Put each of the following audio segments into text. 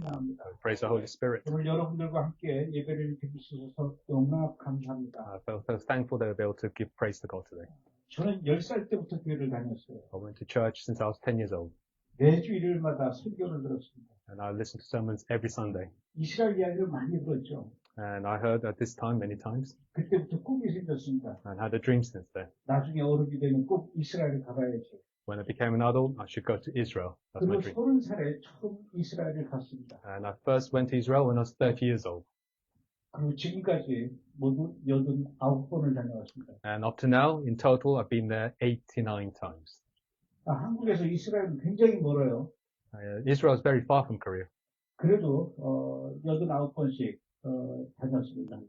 찬양합니다. Praise the Holy Spirit. 오늘 여러분들과 함께 예배를 드릴 수 있어서 너무나 감사합니다. I feel thankful that I'll be able to give praise to God today. 저는 10살 때부터 교회를 다녔어요. I went to church since I was 10 years old. 매주 일요일마다 설교를 들었습니다. And I listened to sermons every Sunday. 이스라엘 이야기를 많이 들었죠. And I heard at this time many times. 그때부터 꿈이 생겼습니다. And had a dream since then. 나중에 어른이 되면 꼭 이스라엘에 가봐야지. When I became an adult, I should go to Israel. That's my 그리고 dream. 30살에 처음 이스라엘을 갔습니다. And I first went to Israel when I was 30 years old. 그리고 지금까지 모두 89번을 다녀왔습니다. And up to now, in total, I've been there 89 times. 한국에서 이스라엘은 굉장히 멀어요. Israel is very far from Korea. 그래도 89번씩 다녔습니다.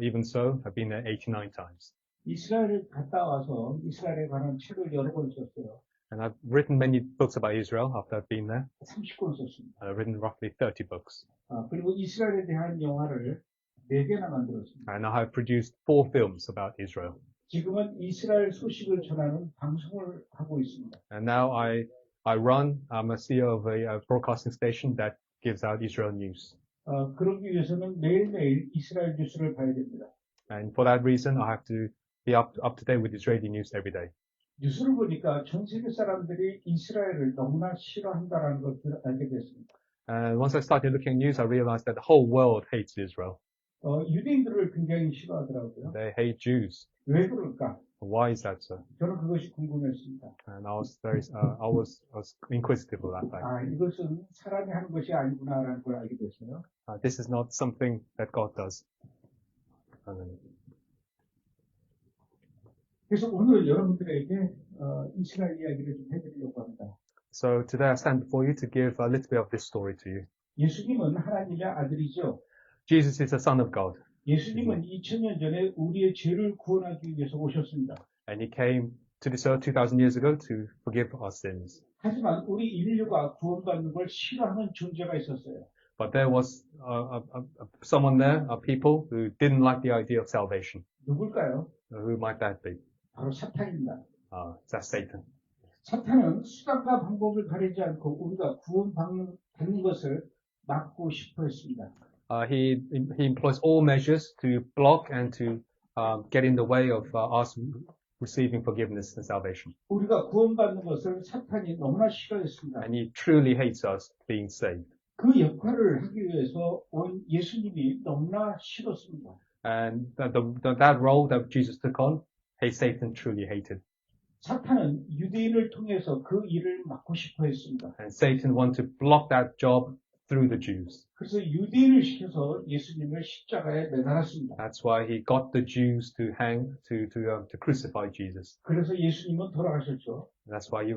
Even so, I've been there 89 times. 이스라엘을 갔다 와서 이스라엘에 관한 책을 여러 권 썼어요. And I've written many books about Israel after I've been there. 30권 썼습니다. I've written roughly 30 books. 그리고 이스라엘에 대한 영화를 4개나 만들었습니다. And I have produced 4 films about Israel. 지금은 이스라엘 소식을 전하는 방송을 하고 있습니다. And now I'm a CEO of a broadcasting station that gives out Israel news. 그러기 위해서는 매일매일 이스라엘 뉴스를 봐야 됩니다. And for that reason, I have to be up to date with Israeli news every day. 뉴스를 보니까 전 세계 사람들이 이스라엘을 너무나 싫어한다는 것을 알게 됐습니다. And once I started looking at news, I realized that the whole world hates Israel. 유대인들을 굉장히 싫어하더라고요. They hate Jews. 왜 그럴까? Why is that so? 저는 그것이 궁금했습니다. And I was inquisitive about that. 이것은 사람이 하는 것이 아니구나라는 걸 알게 됐어요. This is not something that God does. 그래서 오늘 여러분들에게 이스라엘 이야기를 좀 해드리려고 합니다. So today I stand before you to give a little bit of this story to you. 예수님은 하나님의 아들이죠. Jesus is the Son of God. 예수님은 2000년 전에 우리의 죄를 구원하기 위해서 오셨습니다. And he came to this earth 2000 years ago to forgive our sins. 하지만 우리 인류가 구원받는 걸 싫어하는 존재가 있었어요. But there was someone there, people who didn't like the idea of salvation. 누굴까요? Who might that be? 바로 사탄입니다. That's Satan. 사탄은 수단과 방법을 가리지 않고 우리가 구원받는 것을 막고 싶어 했습니다. He employs all measures to block and to get in the way of us receiving forgiveness and salvation. 우리가 구원받는 것을 사탄이 너무나 싫어했습니다. And he truly hates us being saved. 그 역할을 하기 위해서 온 예수님이 너무나 싫었습니다. And that role that Jesus took on, Satan truly hated. 사탄은 유대인을 통해서 그 일을 막고 싶어 했습니다. And Satan wanted to block that job through the Jews. 그래서 유대인을 시켜서 예수님을 십자가에 매달았습니다. That's why he got the Jews to crucify Jesus. 그래서 예수님은 돌아가셨죠. That's why he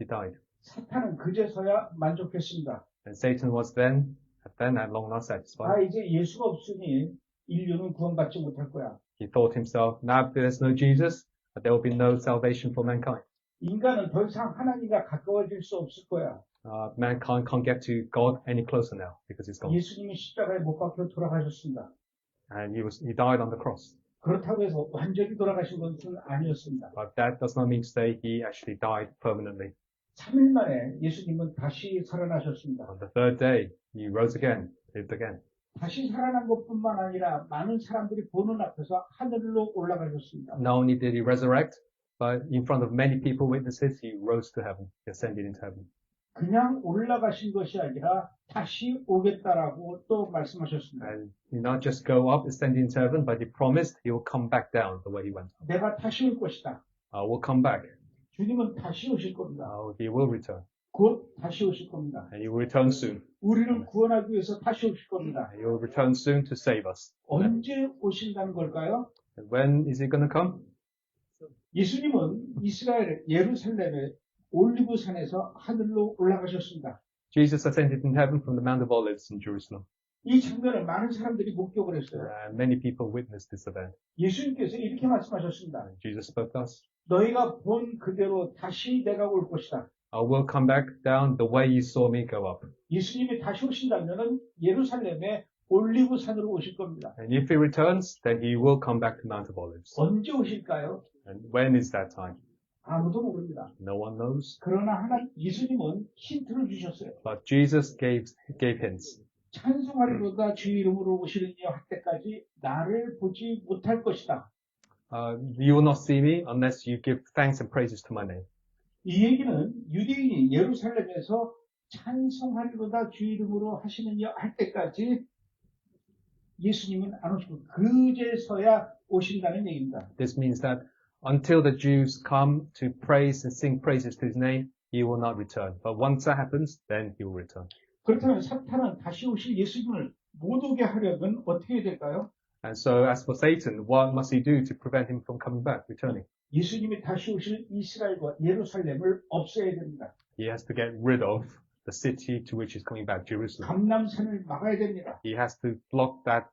died. 사탄은 그제서야 만족했습니다. And Satan was then at long not satisfied. 이제 예수가 없으니 인류는 구원받지 못할 거야. He thought himself, now there's no Jesus, there will be no salvation for mankind. 인간은 더 이상 하나님과 가까워질 수 없을 거야. Mankind can't get to God any closer now because he's gone. 예수님이 십자가에 못 박혀 돌아가셨습니다. And he died on the cross. 그렇다고 해서 완전히 돌아가신 것은 아니었습니다. But that does not mean to say he actually died permanently. 3일 만에 예수님은 다시 살아나셨습니다. On the third day, he rose again, lived again. 다시 살아난 것뿐만 아니라 많은 사람들이 보는 앞에서 하늘로 올라가셨습니다. Not only did he resurrect, but in front of many people witnesses, he rose to heaven, he ascended into heaven. 그냥 올라가신 것이 아니라 다시 오겠다라고 또 말씀하셨습니다. And he not just go up, ascend into heaven, but he promised he will come back down the way he went up. 내가 다시 올 것이다. Will come back. 주님은 다시 오실 겁니다. He will return. 곧 다시 오실 겁니다. And he will return soon. 우리를 구원하기 위해서 다시 오실 겁니다. And he will return soon to save us. 언제 오신다는 걸까요? And when is he going to come? 예수님은 이스라엘 예루살렘의 올리브산에서 하늘로 올라가셨습니다. Jesus ascended in heaven from the Mount of Olives in Jerusalem. 이 장면을 많은 사람들이 목격을 했어요. And many people witnessed this event. 예수님께서 이렇게 말씀하셨습니다. And Jesus spoke to us. 너희가 본 그대로 다시 내가 올 것이다. I will come back down the way you saw me go up. 예수님이 다시 오신다면은 예루살렘의 올리브산으로 오실 겁니다. And if he returns, then he will come back to Mount of Olives. 언제 오실까요? And when is that time? 아무도 모릅니다. No one knows. 그러나 예수님은 힌트를 주셨어요. But Jesus gave hints. 찬송하리로다 주 이름으로 오시는 이여 할 때까지 나를 보지 못할 것이다. You will not see me unless you give thanks and praises to my name. 이 얘기는 유대인이 예루살렘에서 찬송하리로다 주 이름으로 하시는 이여 할 때까지 예수님은 안 오시고 그제서야 오신다는 얘기입니다. This means that until the Jews come to praise and sing praises to his name, he will not return. But once that happens, then he will return. 그렇다면 사탄은 다시 오실 예수님을 못 오게 하려면 어떻게 해야 될까요? And so as for Satan, what must he do to prevent him from coming back, returning? 예수님이 다시 오실 이스라엘과 예루살렘을 없애야 됩니다. He has to get rid of the city to which he's coming back, Jerusalem. 감람산을 막아야 됩니다. He has to block that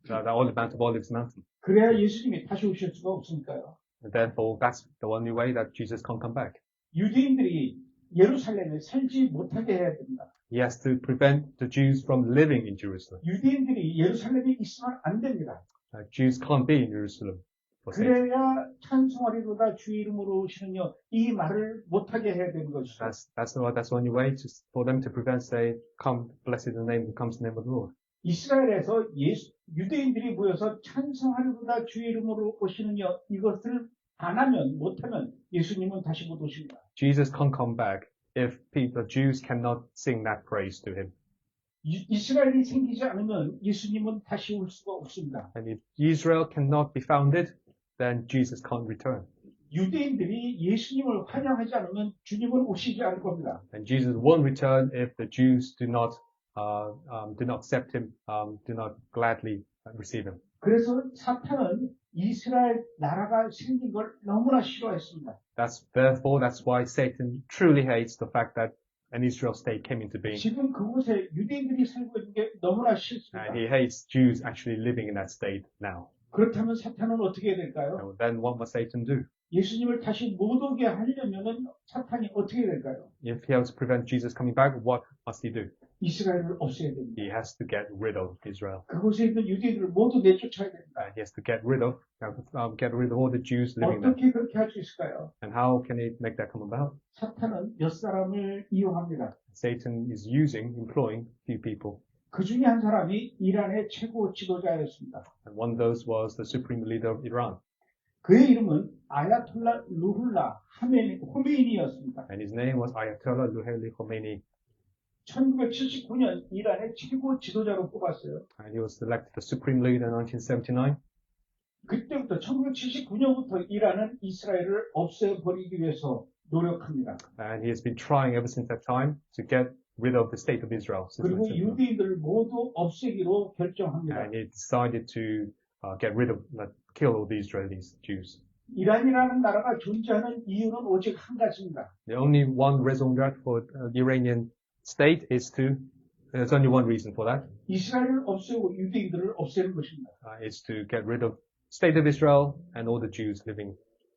Olive Mount of Olives mountain. 그래야 예수님이 다시 오실 수가 없으니까요. And therefore, that's the only way that Jesus can't come back. 유대인들이 예루살렘에 살지 못하게 해야 됩니다. He has to prevent the Jews from living in Jerusalem. 유대인들이 예루살렘에 있으면 안 됩니다. Jews can't be in Jerusalem. for Satan. 그래야 찬송하리로다 주 이름으로 오시는요 이 말을 못하게 해야 되는 것이죠. That's the only way for them to prevent, say, come, blessed is the name, comes the name of the Lord. 이스라엘에서 유대인들이 모여서 찬송하리로다 주 이름으로 오시는요 이것을 안 하면 못하면 예수님은 다시 못 오십니다. Jesus can't come back if the Jews cannot sing that praise to him. 이스라엘이 생기지 않으면 예수님은 다시 올 수가 없습니다. And if Israel cannot be founded, then Jesus can't return. 유대인들이 예수님을 환영하지 않으면 주님은 오시지 않을 겁니다. And Jesus won't return if the Jews do not accept him, do not gladly receive him. 그래서 사탄은 이스라엘 나라가 생긴 걸 너무나 싫어했습니다. That's why Satan truly hates the fact that an Israel state came into being. 지금 그곳에 유대인들이 살고 있는 게 너무나 싫습니다. And he hates Jews actually living in that state now. 그렇다면 사탄은 어떻게 해야 될까요? And then what must Satan do? 예수님을 다시 못 오게 하려면 사탄이 어떻게 해야 될까요? If he wants to prevent Jesus coming back, what must he do? 이스라엘을 없애야 됩니다. He has to get rid of Israel. 그곳에 있는 유대인들을 모두 내쫓아야 됩니다. He has to get rid of all the Jews living there. 어떻게 그렇게 할 수 있을까요? And how can he make that come about? 사탄은 몇 사람을 이용합니다. Satan is employing few people. 그 중에 한 사람이 이란의 최고 지도자였습니다. And one of those was the supreme leader of Iran. 그의 이름은 아야톨라 루훌라 호메이니였습니다. And his name was Ayatollah Ruhollah Khomeini. 1979년 이란의 최고 지도자로 뽑았어요. And he was elected the supreme leader in 1979. 그때부터 1979년부터 이란은 이스라엘을 없애버리기 위해서 노력합니다. And he has been trying ever since that time to get rid of the state of Israel. 그리고 유대인들을 모두 없애기로 결정합니다. And he decided to kill all the Israeli Jews. 이란이라는 나라가 존재하는 이유는 오직 한 가지입니다. The only one reason for the Iranian state there's only one reason for that. 이스라엘을 없애고 유대인들을 없애는 것입니다. It's to get rid of state of Israel and all the Jews living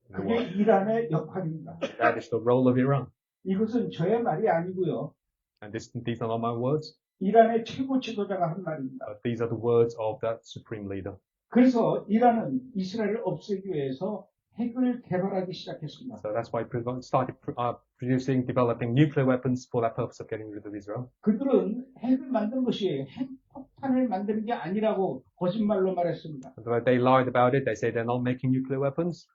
in the 그게 world. 이란의 역할입니다. That is the role of Iran. 이것은 저의 말이 아니고요. And these are not my words, 이란의 최고 지도자가 한 말입니다. but these are the words of that supreme leader. 그래서 이란은 이스라엘을 없애기 위해서 핵을 개발하기 시작했습니다. So that's why it started developing nuclear weapons for that purpose of getting rid of Israel. 그들은 핵을 만든 것이 핵폭탄을 만드는 게 아니라고 거짓말로 말했습니다. But they lied about it. They say they're not making nuclear weapons.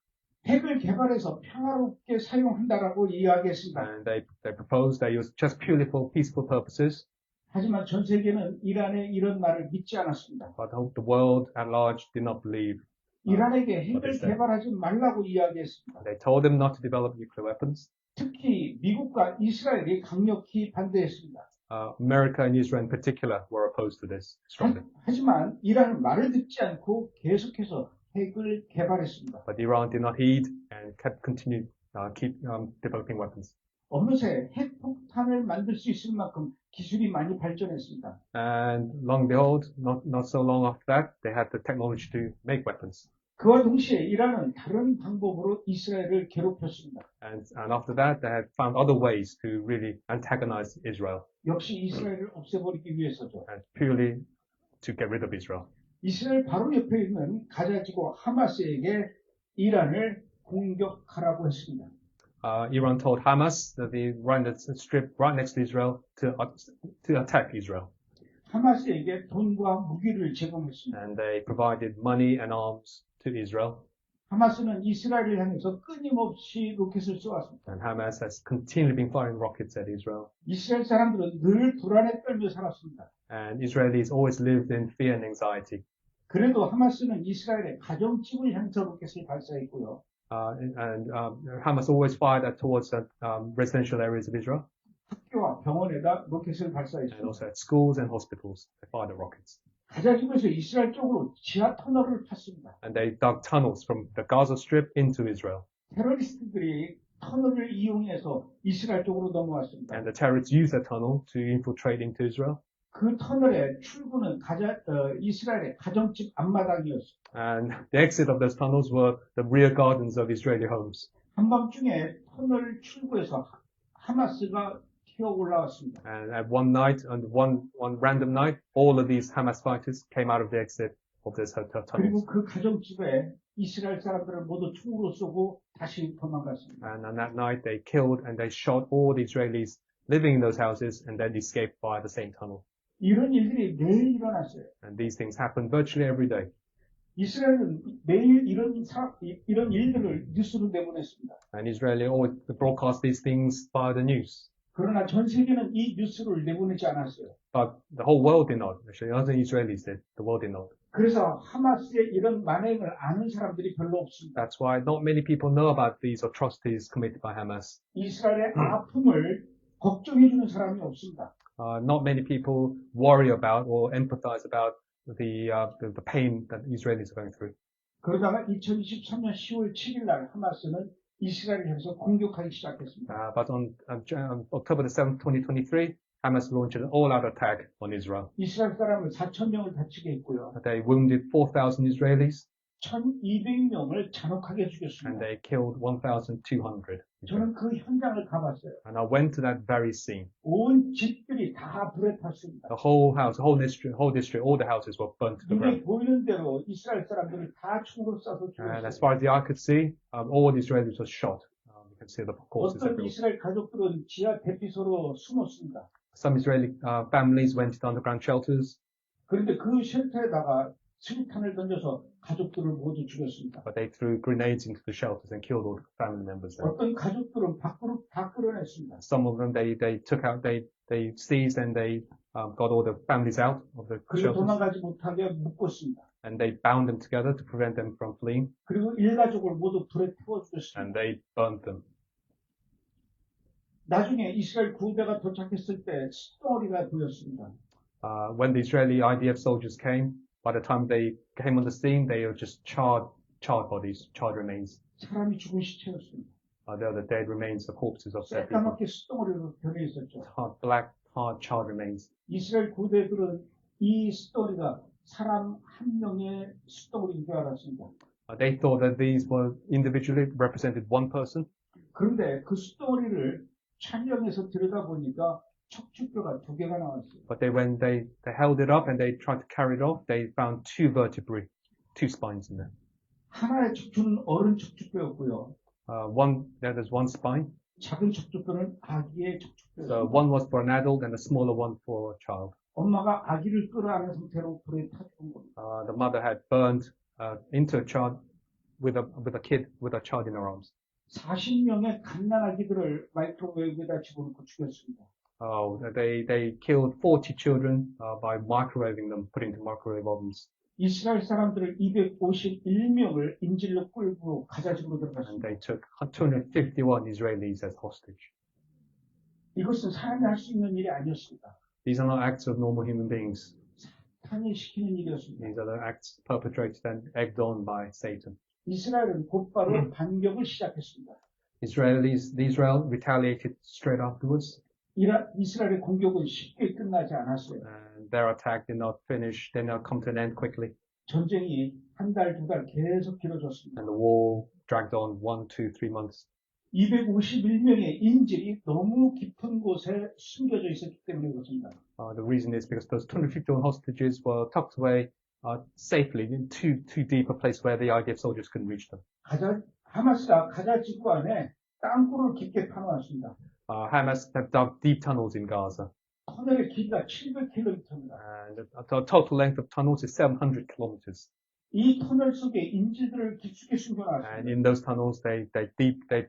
핵을 개발해서 평화롭게 사용한다라고 이야기했습니다. And they proposed they use just purely for peaceful purposes. 하지만 전 세계는 이란의 이런 말을 믿지 않았습니다. But the world at large did not believe. 이란에게 핵을 개발하지 말라고 이야기했습니다. They told them not to develop nuclear weapons. 특히 미국과 이스라엘이 강력히 반대했습니다. America and Israel in particular were opposed to this strongly. 하지만 이란은 말을 듣지 않고 계속해서 핵을 개발했습니다. But Iran did not heed and keep developing weapons. 어느새 핵폭탄을 만들 수 있을 만큼 기술이 많이 발전했습니다. And long behold, not so long after that, they had the technology to make weapons. 그와 동시에 이란은 다른 방법으로 이스라엘을 괴롭혔습니다. And after that, they had found other ways to really antagonize Israel. 역시 이스라엘을 없애버리기 위해서죠. And purely to get rid of Israel. 이스라엘 바로 옆에 있는 가자지구 하마스에게 이란을 공격하라고 했습니다. Iran told Hamas that they run the strip right next to Israel to attack Israel. 하마스에게 돈과 무기를 제공했습니다. And they provided money and arms to Israel. 하마스는 이스라엘을 향해서 끊임없이 로켓을 쏘았습니다. And Hamas has continually been firing rockets at Israel. 이스라엘 사람들은 늘 불안에 떨며 살았습니다. And Israelis always lived in fear and anxiety. 그래도 하마스는 이스라엘의 가정집을 향해서 로켓을 발사했고요. Hamas always fired towards the residential areas of Israel. 학교와 병원에다 로켓을 And 발사했습니다. also at schools and hospitals, they fired the rockets. 가자집에서 이스라엘 쪽으로 지하 터널을 팠습니다. And they dug tunnels from the Gaza Strip into Israel. 테러리스트들이 터널을 이용해서 이스라엘 쪽으로 넘어왔습니다. And the terrorists used that tunnel to infiltrate into Israel. 그 터널의 출구는 이스라엘의 가정집 앞마당이었습니다. And the exit of those tunnels were the rear gardens of Israeli homes. 한밤중에 터널 출구에서 하마스가 튀어 올라왔습니다. And at one night, and one random night, all of these Hamas fighters came out of the exit of those hotel tunnels. 그리고 그 가정집에 이스라엘 사람들을 모두 총으로 쏘고 다시 도망갔습니다. And on that night, they killed and they shot all the Israelis living in those houses and then escaped via the same tunnel. 이런 일들이 매일 일어났어요. And these things happen virtually every day. 이스라엘은 매일 이런 일들을 뉴스로 내보냈습니다. And Israel always broadcast these things via the news. 그러나 전 세계는 이 뉴스를 내보내지 않았어요. But the whole world did not. Actually, not the Israelis did. The world did not. 그래서 하마스의 이런 만행을 아는 사람들이 별로 없습니다. That's why not many people know about these atrocities committed by Hamas. 이스라엘의 아픔을 걱정해주는 사람이 없습니다. Not many people worry about or empathize about the pain that Israelis are going through. 그러다가 2023년 10월 7일 날 하마스는 이스라엘을 향해서 공격하기 시작했습니다. But on October the 7th, 2023, Hamas launched an all-out attack on Israel. 이스라엘 사람을 4,000명을 다치게 했고요. They wounded 4,000 Israelis 1,200명을 잔혹하게 and 죽였습니다. they killed 1,200. 저는 그 현장을 가봤어요. And I went to that very scene. 온 집들이 다 불에 탔습니다. The whole house, the whole district, all the houses were burnt to the 눈에 ground. 보이는 대로 이스라엘 사람들을 다 총으로 쏴서 And as 죽였어요. far as the eye could see, all the Israelis were shot. You can see the corpses 어떤 everywhere. 이스라엘 가족들은 지하 대피소로 숨었습니다. Some Israeli families went to underground shelters, 그런데 그 쉘터에다가 수류탄을 던져서 가족들을 모두 죽였습니다. but they threw grenades into the shelters and killed all the family members there. 어떤 가족들은 밖으로 다 끌어냈습니다. Some of them they seized and they got all the families out of the 그리고 shelters 도망가지 못하게 묶었습니다. and they bound them together to prevent them from fleeing 그리고 일가족을 모두 불에 태워 and 죽였습니다. they burnt them. 나중에 이스라엘 구대가 도착했을 때 덩어리가 보였습니다. When the Israeli IDF soldiers came, by the time they came on the scene, they were just charred bodies, charred remains. 사람이 죽은 시체였습니다. They are the dead remains, the corpses of dead people. 새까맣게 덩어리로 변해 있었죠. Black, hard, charred remains. 이스라엘 구대들은 이 덩어리가 사람 한 명의 덩어리인 줄 알았습니다. They thought that these were individually represented one person, 그런데 그 덩어리를 촬영해서 들여다보니까 척추뼈가 2개가 나왔어요. but when they held it up and they tried to carry it off, they found two vertebrae, two spines in there. 하나의 척추는 어른 척추뼈였고요. There's one spine. 작은 척추뼈는 아기의 So 척추뼈였어요. one was for an adult and a smaller one for a child. 엄마가 아기를 끌어안은 상태로 불에 타 죽은 겁니다. The mother had burned into a child with a kid with a child in her arms. 40명의 갓난아기들을 마이크로웨이브에다 집어넣고 죽였습니다. They killed 40 children by microwaving them, put into microwave ovens. 이스라엘 사람들을 251명을 인질로 끌고 가자집으로 And 들어갔습니다. they took 251 Israelis as hostage. 이것은 사람이 할 수 있는 일이 아니었습니다. These are not acts of normal human beings. 사탄이 시키는 일이었습니다. These are the acts perpetrated and egged on by Satan. 이스라엘은 곧바로 반격을 시작했습니다. Israel retaliated straight afterwards. 이스라엘의 공격은 쉽게 끝나지 않았어요. And their attack did not come to an end quickly. 전쟁이 한 달, 2달 계속 길어졌습니다. And the war dragged on 1, 2, 3 months. 251명의 인질이 너무 깊은 곳에 숨겨져 있었기 때문에 그렇습니다. The reason is because those 251 hostages were tucked away safely in too deep a place where the IDF soldiers couldn't reach them. 하마스가 가자 지구 안에 땅굴을 깊게 파놓았습니다. Hamas have dug deep tunnels in Gaza, 터널의 길이가 700km입니다. and the total length of tunnels is 700 kilometers. 이 터널 속에 인질들을 깊숙이 And 숨겨놨습니다. in those tunnels, they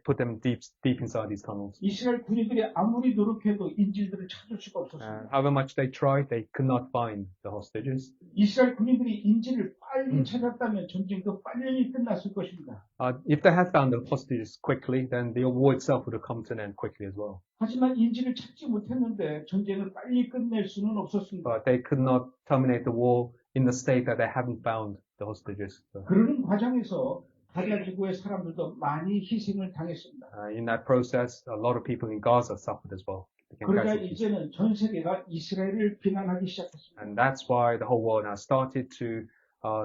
put them deep inside these tunnels. 이스라엘 군인들이 아무리 노력해도 인질들을 찾을 수가 And 없었습니다. however much they tried, they could not find the hostages. 이스라엘 군인들이 인질을 빨리 찾았다면 전쟁도 빨리 끝났을 것입니다. If they had found the hostages quickly, then the war itself would have come to an end quickly as well. 하지만 인질을 찾지 못했는데 전쟁을 빨리 끝낼 수는 없었습니다. But they could not terminate the war in the state that they haven't found the hostages. 그러는 과정에서 가자 지구의 사람들도 많이 희생을 당했습니다. In that process, a lot of people in Gaza suffered as well. Became 그러자 casualties. 이제는 전 세계가 이스라엘을 비난하기 시작했습니다. And that's why the whole world now started to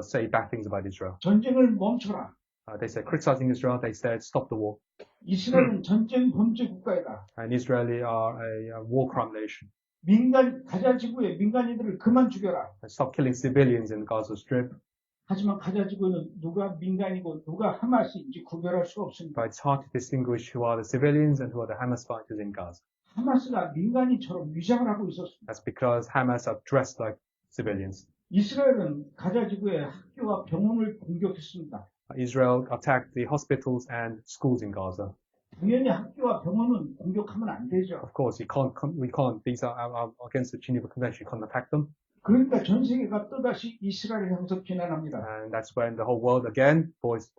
say bad things about Israel. 전쟁을 멈춰라. They said criticizing Israel. They said stop the war. 이스라엘은 전쟁 범죄 국가이다. And Israeli are a war crime nation. 가자 지구의 민간인들을 그만 죽여라. Stop killing civilians in the Gaza Strip. 하지만 가자 지구는 누가 민간이고 누가 하마스인지 구별할 수가 없습니다. But it's hard to distinguish who are the civilians and who are the Hamas fighters in Gaza. 하마스가 민간인처럼 위장을 하고 있었습니다. That's because Hamas are dressed like civilians. 이스라엘은 가자 지구의 학교와 병원을 공격했습니다. Israel attacked the hospitals and schools in Gaza. 당연히 학교와 병원은 공격하면 안 되죠. Of course, we can't. These are against the Geneva Convention. You can't attack them. 그러니까 전 세계가 또다시 이스라엘을 향해서 비난합니다. And that's when the whole world again voiced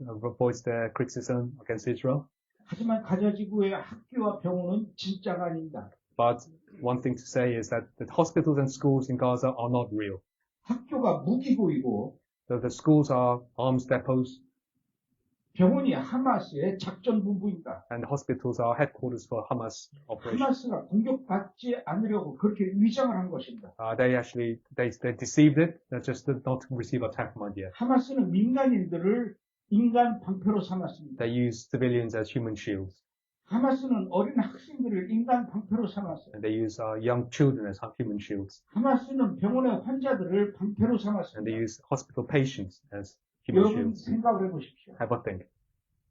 their criticism against Israel. 하지만 가자 지구의 학교와 병원은 진짜가 아닙니다. But one thing to say is that the hospitals and schools in Gaza are not real. 학교가 무기고이고 The schools are arms depots, 병원이 하마스의 작전 본부입니다. and the hospitals are headquarters for Hamas operations. 하마스가 공격받지 않으려고 그렇게 위장을 한 것입니다. They deceived it, just not to receive attack from idea. 하마스는 민간인들을 인간 방패로 삼았습니다. They use civilians as human shields, 하마스는 어린 학생들을 인간 방패로 삼았어요. and they use young children as human shields, 하마스는 병원의 환자들을 방패로 and they 삼았습니다. use hospital patients as human 여러분 shields. 생각을 해보십시오. Have a think.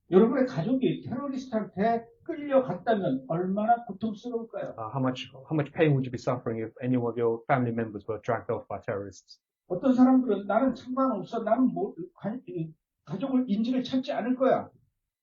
여러분의 가족이 테러리스트한테 끌려갔다면 얼마나 고통스러울까요? How much pain would you be suffering if any of your family members were dragged off by terrorists? 어떤 사람들은 나는 상관없어. 나는 가족을 인질을 찾지 않을 거야.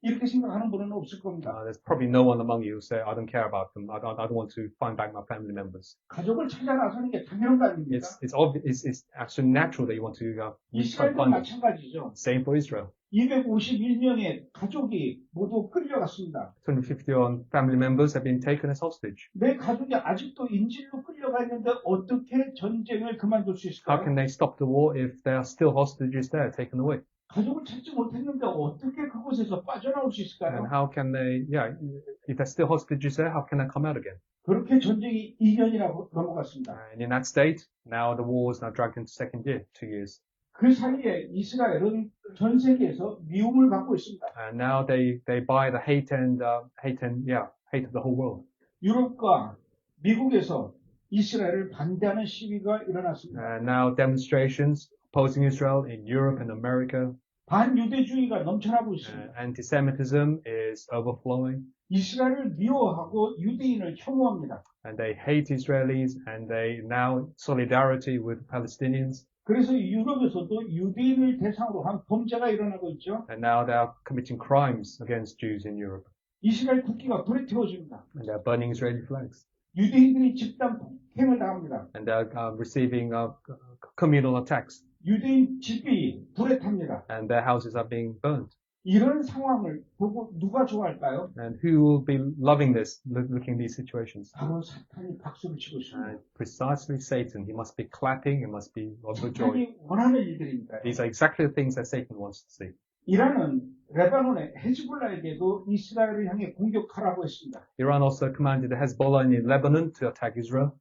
이렇게 생각하는 분은 없을 겁니다. There's probably no one among you who say, I don't care about them. I don't want to find back my family members. 가족을 찾아 나서는 게 당연한 거 아닙니까? It's obvious. It's actually natural that you want to try to 이스라엘도 find them. 마찬가지죠. Same for Israel. 251명의 가족이 모두 끌려갔습니다. 251 family members have been taken as hostage. 내 가족이 아직도 인질로 끌려가 있는데 어떻게 전쟁을 그만둘 수 How 있을까요? can they stop the war if there are still hostages there taken away? 가족을 찾지 못했는데 어떻게 그곳에서 빠져나올 수 And 있을까요? how can they, if there's still hostages there, how can they come out again? 그렇게 전쟁이 2년이라고 넘어갔습니다. And in that state, now the war is now dragged into second year, 2 years. 그 사이에 이스라엘은 전 세계에서 미움을 받고 있습니다. And now they buy the hate of the whole world. 유럽과 미국에서 이스라엘을 반대하는 시위가 일어났습니다. And now demonstrations opposing Israel in Europe and America. 반유대주의가 넘쳐나고 있습니다. Anti-Semitism is overflowing. 이스라엘을 미워하고 유대인을 혐오합니다. And they hate Israelis and they now solidarity with Palestinians. 그래서 유럽에서도 유대인을 대상으로 한 범죄가 일어나고 있죠. And now they are committing crimes against Jews in Europe. 이스라엘 국기가 불에 태워집니다. And they are burning Israeli flags. 유대인들이 집단 폭행을 당합니다. And they are receiving communal attacks. 유대인 집이 불에 탑니다. And their houses are being burnt. 이런 상황을 보고 누가 좋아할까요? And who will be loving this, looking at these situations? 바로 사탄이 박수를 치고 있습니다. And precisely Satan. He must be clapping. He must be overjoyed. 사탄이 원하는 일들입니다. These are exactly the things that Satan wants to see. 이란은 레바논의 헤즈볼라에게도 이스라엘을 향해 공격하라고 했습니다. Iran also commanded the Hezbollah in Lebanon to attack Israel.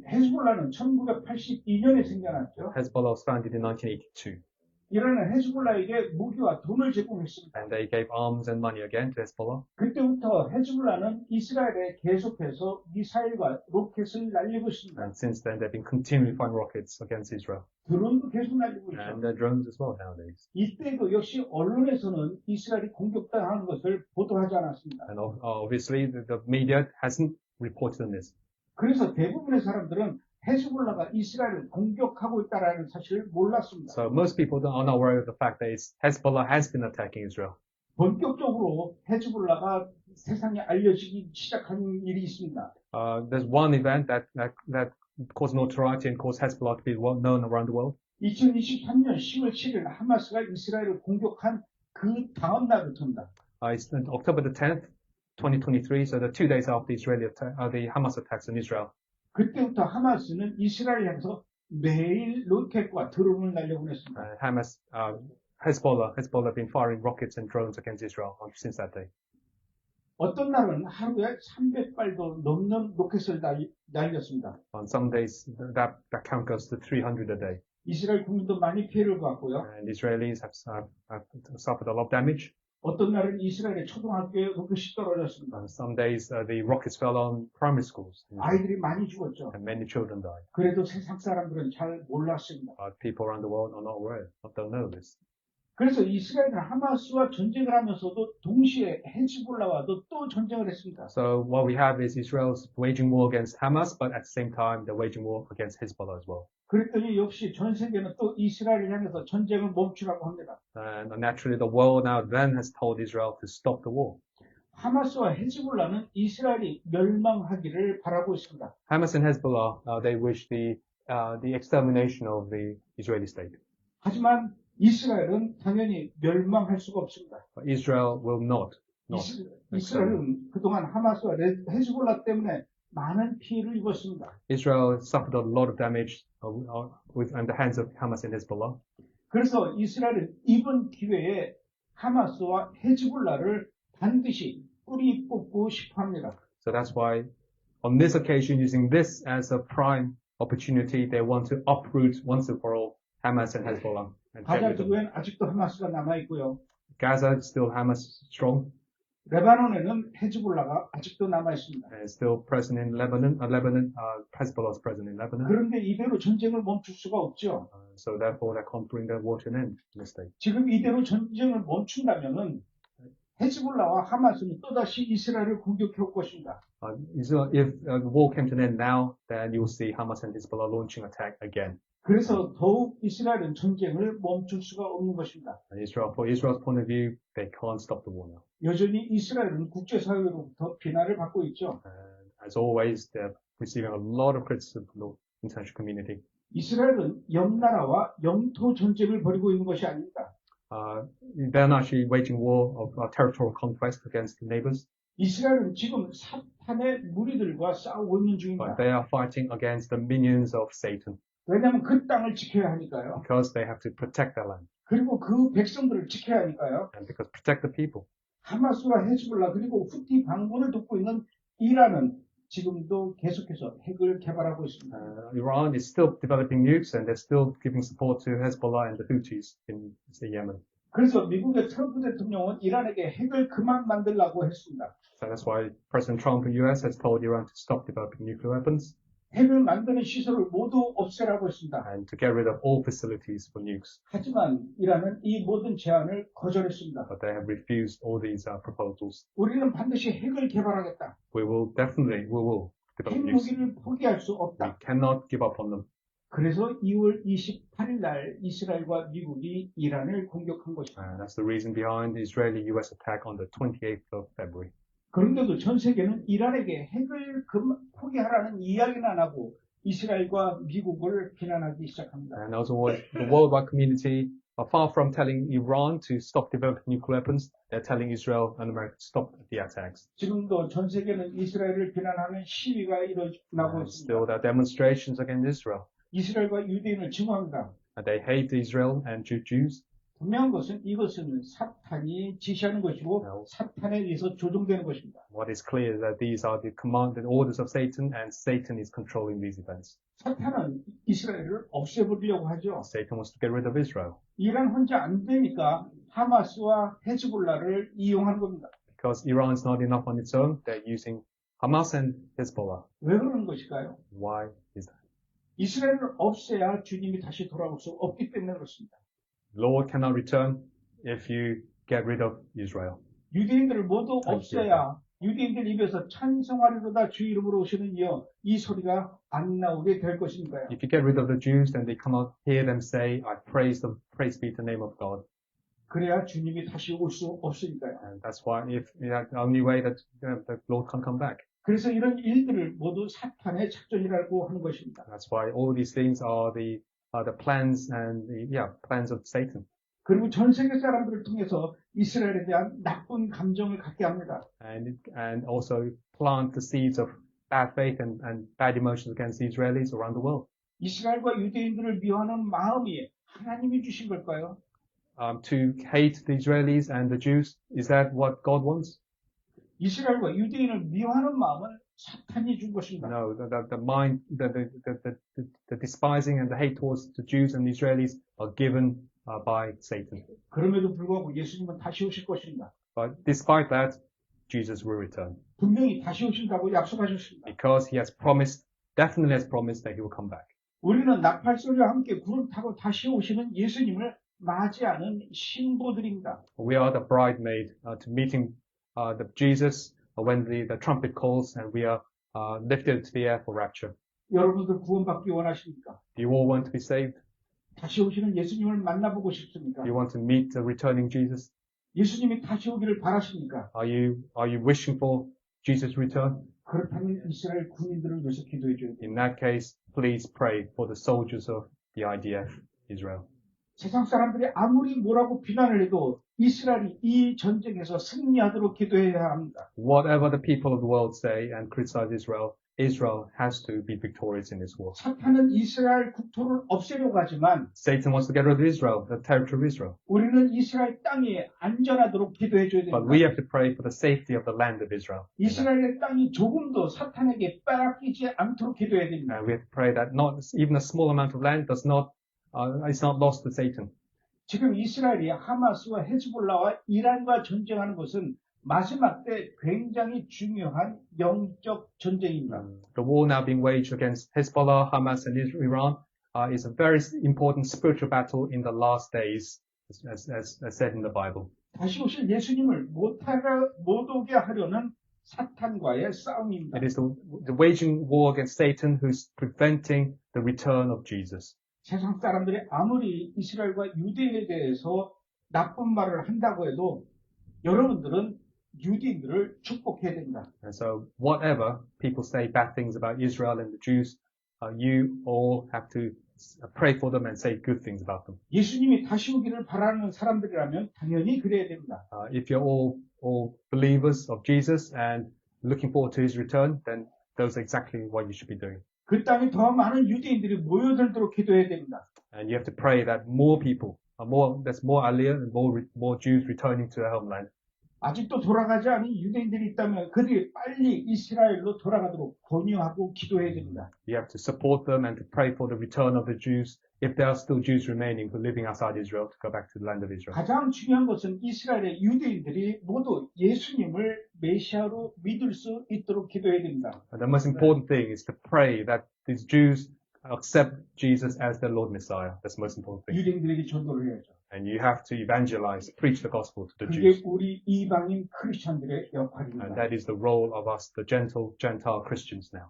헤즈볼라는 1982년에 생겨났죠. Hezbollah was founded in 1982. 이란은 헤즈볼라에게 무기와 돈을 제공했습니다. And they gave arms and money again to Hezbollah. 그때부터 헤즈볼라는 이스라엘에 계속해서 미사일과 로켓을 날리고 있습니다. And since then, they've been continually firing rockets against Israel. 드론도 계속 날리고 있죠. And their drones as well nowadays. 이때도 역시 언론에서는 이스라엘이 공격당하는 것을 보도하지 않았습니다. And obviously, the media hasn't reported on this. 그래서 대부분의 사람들은 헤즈볼라가 이스라엘을 공격하고 있다는 사실을 몰랐습니다. So most people are not aware of the fact that Hezbollah has been attacking Israel. 본격적으로 헤즈볼라가 세상에 알려지기 시작한 일이 있습니다. There's one event that caused notoriety and caused Hezbollah to be well known around the world. 2023년 10월 7일 하마스가 이스라엘을 공격한 그 다음 날부터입니다. It's October the 10th, 2023, so the 2 days after the Hamas attacks on Israel. 그때부터 하마스는 이스라엘 향해서 매일 로켓과 드론을 날려보냈습니다. Hezbollah have been firing rockets and drones against Israel since that day. 어떤 날은 하루에 300발도 넘는 로켓을 날렸습니다. On some days, that count goes to 300 a day. 이스라엘 국민도 많이 피해를 봤고요. And Israelis have suffered a lot of damage. 어떤 날은 이스라엘의 초등학교에 로켓이 떨어졌습니다. Some days, the rockets fell on primary schools. 아이들이 많이 죽었죠. And many children died. 그래도 세상 사람들은 잘 몰랐습니다. People around the world are not aware, don't know this. 그래서 이스라엘은 하마스와 전쟁을 하면서도 동시에 헤즈볼라와도 또 전쟁을 했습니다. So what we have is Israel's waging war against Hamas, but at the same time they're waging war against Hezbollah as well. 그랬더니 역시 전 세계는 또 이스라엘을 향해서 전쟁을 멈추라고 합니다. And naturally the world now then has told Israel to stop the war. 하마스와 헤즈볼라는 이스라엘이 멸망하기를 바라고 있습니다. Hamas and Hezbollah, they wish the extermination of the Israeli state. 하지만 이스라엘은 당연히 멸망할 수가 없습니다. But Israel will not. 이스라엘은 그동안 하마스와 헤즈볼라 때문에 많은 피해를 입었습니다. Israel suffered a lot of damage at the hands of Hamas and Hezbollah. 그래서 이스라엘은 이번 기회에 하마스와 헤즈볼라를 반드시 뿌리 뽑고 싶어 합니다. So that's why on this occasion, using this as a prime opportunity, they want to uproot once and for all Hamas and Hezbollah. 가자 지구엔 아직도 하마스가 남아있고요. Gaza, still Hamas strong. 레바논에는 헤즈볼라가 아직도 남아있습니다. And still present in Lebanon. Hezbollah is present in Lebanon. 그런데 이대로 전쟁을 멈출 수가 없죠. So therefore, they can't bring the war to an end in this state. 지금 이대로 전쟁을 멈춘다면은 헤즈볼라와 하마스는 또다시 이스라엘을 공격해 올 것입니다. If the war came to an end now, then you'll see Hamas and Hezbollah launching attack again. 그래서 더욱 이스라엘은 전쟁을 멈출 수가 없는 것입니다. For Israel's point of view, they can't stop the war now. 여전히 이스라엘은 국제사회로부터 비난을 받고 있죠. As always, they're receiving a lot of criticism from the international community. 이스라엘은 옆나라와 영토 전쟁을 벌이고 있는 것이 아닙니다. They're not actually waging war of territorial conquest against the neighbors. 이스라엘은 지금 사탄의 무리들과 싸우고 있는 중입니다. But they are fighting against the minions of Satan. 왜냐하면 그 땅을 지켜야 하니까요. Because they have to protect their land. 그리고 그 백성들을 지켜야 하니까요. And because protect the people. 하마스와 헤즈볼라 그리고 후티 반군을 돕고 있는 이란은 지금도 계속해서 핵을 개발하고 있습니다. Iran is still developing nukes and they're still giving support to Hezbollah and the Houthis in Yemen. 그래서 미국의 트럼프 대통령은 이란에게 핵을 그만 만들라고 했습니다. So that's why President Trump of the US has told Iran to stop developing nuclear weapons. 핵을 만드는 시설을 모두 없애라고 했습니다. And to get rid of all facilities for nukes. 하지만 이란은 이 모든 제안을 거절했습니다. But they have refused all these proposals. 우리는 반드시 핵을 개발하겠다. We will develop 핵 nukes. 무기를 포기할 수 We 없다. cannot give up on them. 그래서 2월 28일 날 이스라엘과 미국이 이란을 공격한 것입니다. And that's the reason behind the Israeli-US attack on the 28th of February. 그런데도 전 세계는 이란에게 핵을 포기하라는 이야기는 안 하고 이스라엘과 미국을 비난하기 시작합니다. And also the worldwide community are far from telling Iran to stop developing nuclear weapons. They're telling Israel and America to stop the attacks. 지금도 전 세계는 이스라엘을 비난하는 시위가 일어나고 있습니다. Still, there are demonstrations against Israel. 이스라엘과 유대인을 증오합니다. And they hate Israel and Jews. 분명한 것은 이것은 사탄이 지시하는 것이고 No. 사탄에 의해서 조종되는 것입니다. What is clear is that these are the command and orders of Satan, and Satan is controlling these events. 사탄은 이스라엘을 없애버리려고 하죠. Satan wants to get rid of Israel 이란 혼자 안 되니까 하마스와 헤즈볼라를 이용하는 겁니다. because Iran is not enough on its own. They're using Hamas and Hezbollah. 왜 그러는 것일까요? Why is that? 이스라엘을 없애야 주님이 다시 돌아올 수 없기 때문에 그렇습니다. Lord cannot return if you get rid of Israel. 유대인들을 모두 없애야 유대인들 입에서 찬송하리로다 주 이름으로 오시는 이여 이 소리가 안 나오게 될 것인가요? If you get rid of the Jews, then they cannot hear them say, I praise them, praise be the name of God. 그래야 주님이 다시 올 수 없으니까요. And that's why if that's the only way that the Lord can come back. 그래서 이런 일들을 모두 사탄의 작전이라고 하는 것입니다. That's why all these things are the plans and plans of Satan. 그리고 전 세계 사람들을 통해서 이스라엘에 대한 나쁜 감정을 갖게 합니다. And also plant the seeds of bad faith and bad emotions against the Israelis around the world. 이스라엘과 유대인들을 미워하는 마음이 하나님이 주신 걸까요? To hate the Israelis and the Jews, is that what God wants? 이스라엘과 유대인을 미워하는 마음은 사탄이 준 것입니다. No, the despising and the hate towards the Jews and the Israelis are given by Satan. 그럼에도 불구하고 예수님은 다시 오실 것입니다. But despite that, Jesus will return 분명히 다시 오신다고 약속하셨습니다. because he has promised, definitely has promised that he will come back. 우리는 나팔 소리와 함께 구름 타고 다시 오시는 예수님을 맞이하는 신부들입니다. We are the bridemaid to meeting the Jesus when the trumpet calls and we are lifted to the air for rapture. 여러분들 구원받기 원하십니까? Do you all want to be saved? 다시 오시는 예수님을 만나보고 싶습니까? Do you want to meet the returning Jesus? 예수님이 다시 오기를 바라십니까? Are you wishing for Jesus' return? 그렇다면 이스라엘 군인들을 위해서 기도해 줘야 돼요. In that case, please pray for the soldiers of the IDF, Israel. 세상 사람들이 아무리 뭐라고 비난을 해도 이스라엘이 이 전쟁에서 승리하도록 기도해야 합니다. Whatever the people of the world say and criticize Israel, Israel has to be victorious in this war. 사탄은 이스라엘 국토를 없애려고 하지만 Satan wants to get rid of Israel, the territory of Israel. 우리는 이스라엘 땅이 안전하도록 기도해 줘야 But we 됩니다. have to pray for the safety of the land of Israel. 이스라엘의 땅이 조금도 사탄에게 빼앗기지 않도록 기도해야 됩니다. And we have to pray that not even a small amount of land is not lost to Satan. 지금 이스라엘이 하마스와 헤즈볼라와 이란과 전쟁하는 것은 마지막 때 굉장히 중요한 영적 전쟁입니다. The war now being waged against Hezbollah, Hamas, and Iran is a very important spiritual battle in the last days, as said in the Bible. 다시 오실 예수님을 못 오게 하려는 사탄과의 싸움입니다. It is the waging war against Satan who's preventing the return of Jesus. 세상 사람들이 아무리 이스라엘과 유대인에 대해서 나쁜 말을 한다고 해도 여러분들은 유대인들을 축복해야 됩니다. And so whatever people say bad things about Israel and the Jews, you all have to pray for them and say good things about them. 예수님이 다시 오기를 바라는 사람들이라면 당연히 그래야 됩니다. If you're all believers of Jesus and looking forward to his return, then those are exactly what you should be doing. 그 땅에 더 많은 유대인들이 모여들도록 기도해야 됩니다. And you have to pray that more people, there's more Aliyah and more Jews returning to their homeland. 아직도 돌아가지 않은 유대인들이 있다면 그들이 빨리 이스라엘로 돌아가도록 권유하고 기도해야 됩니다. You have to support them and to pray for the return of the Jews, if there are still Jews remaining who are living outside Israel, to go back to the land of Israel. 가장 중요한 것은 이스라엘의 유대인들이 모두 예수님을 메시아로 믿을 수 있도록 기도해야 됩니다. And the most important thing is to pray that these Jews accept Jesus as their Lord Messiah. That's the most important thing. 유대인들에게 전도를 해야죠. And you have to evangelize, preach the gospel to the 그게 Jews. 우리 이방인 크리스천들의 And 역할입니다. that is the role of us, the Gentile Christians now.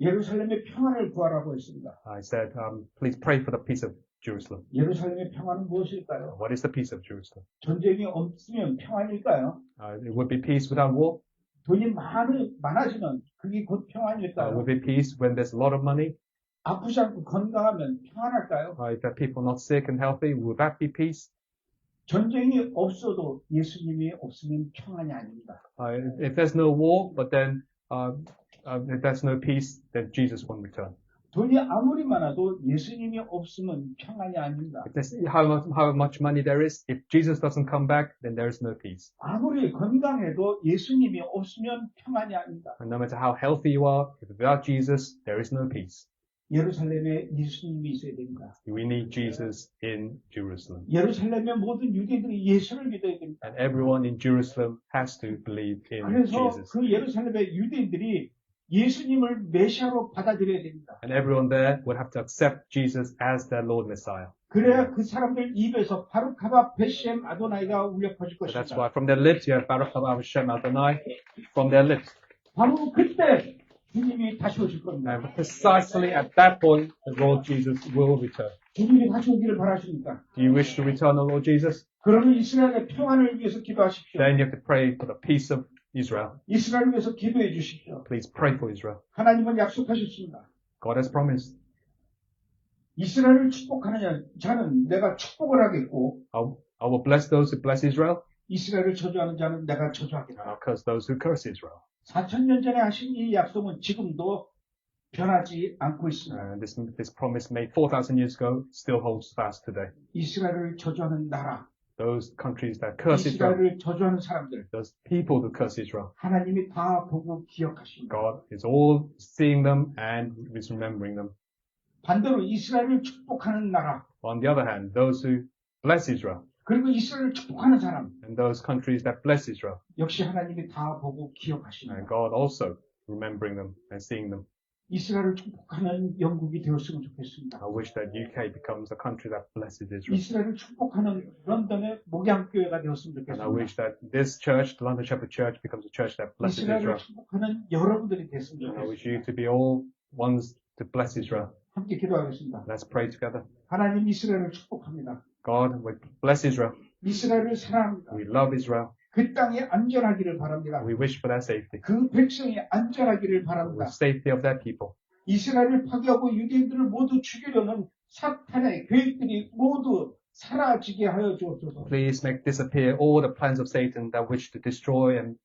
예루살렘의 평안을 구하라고 했습니다. I said, please pray for the peace of Jerusalem. 예루살렘의 평안은 무엇일까요? What is the peace of Jerusalem? 전쟁이 없으면 평안일까요? It would be peace without war. 돈이 많아지면 그게 곧 평안일까요? Would be peace when there's a lot of money. 아프지 않고 건강하면 평안할까요? If there are people not sick and healthy, would that be peace? 전쟁이 없어도 예수님이 없으면 평안이 아닙니다. If there's no war, but then if there's no peace, then Jesus won't return. 돈이 아무리 많아도 예수님이 없으면 평안이 아닙니다. How much money there is, if Jesus doesn't come back, then there is no peace. 아무리 건강해도 예수님이 없으면 평안이 아닙니다. And no matter how healthy you are, if without Jesus, there is no peace. 예루살렘에 예수님이 있어야 됩니다. We need Jesus in Jerusalem. 예루살렘의 모든 유대인들이 예수를 믿어야 됩니다. And everyone in Jerusalem has to believe in 그래서 Jesus. 그 예루살렘의 유대인들이 예수님을 메시아로 받아들여야 됩니다. And everyone there would have to accept Jesus as their Lord Messiah. 그래야 그 사람들 입에서 바룩하바 베셈 아도나이가 울려 퍼질 So that's 것입니다. why from their lips you have Baruch haba Hashem Adonai. From their lips. 바로 그때 주님이 다시 오실 겁니다. And precisely at that point, the Lord Jesus will return. 주님이 다시 오기를 바라십니까? Do you wish to return, O Lord Jesus? 그러면 이스라엘의 평안을 위해서 기도하십시오. Then you have to pray for the peace of Israel. 이스라엘을 위해서 기도해 주십시오. Please pray for Israel. 하나님은 약속하셨습니다. God has promised. 이스라엘을 축복하느냐 자는 내가 축복을 하겠고 I will bless those who bless Israel, 이스라엘을 저주하는 자는 내가 and 저주하겠다. I'll curse those who curse Israel. 4,000년 전에 하신 이 약속은 지금도 변하지 않고 있습니다. This promise made 4,000 years ago still holds fast today. 이스라엘을 저주하는 나라, Those countries that curse Israel, 이스라엘을 저주하는 사람들, those people who curse Israel, 하나님이 다 보고 기억하십니다. God is all seeing them and is remembering them. 반대로 이스라엘을 축복하는 나라, On the other hand, those who bless Israel 그리고 이스라엘을 축복하는 사람, and those countries that bless Israel, 역시 하나님이 다 보고 and 기억하십니다. God also remembering them and seeing them. 이스라엘을 축복하는 영국이 되었으면 좋겠습니다. I wish that UK becomes a country that blesses Israel. 이스라엘을 축복하는 런던의 목양교회가 되었으면 And I 좋겠습니다. wish that this church, the London Shepherd Church, becomes a church that blesses 이스라엘을 Israel. 축복하는 여러분들이 됐으면 And I wish 좋겠습니다. you to be all ones to bless Israel. 함께 기도하겠습니다. Let's pray together. 하나님 이스라엘을 축복합니다. God, we bless Israel. 이스라엘을 사랑합니다. We love Israel. 그 땅이 안전하기를 바랍니다. We wish for their safety, 그 백성이 안전하기를 for 바랍니다. the safety of their people. 이스라엘을 파괴하고 유대인들을 모두 죽이려는 사탄의 계획들이 모두 사라지게 하여 주옵소서. Please make disappear all the plans of Satan that wish to destroy and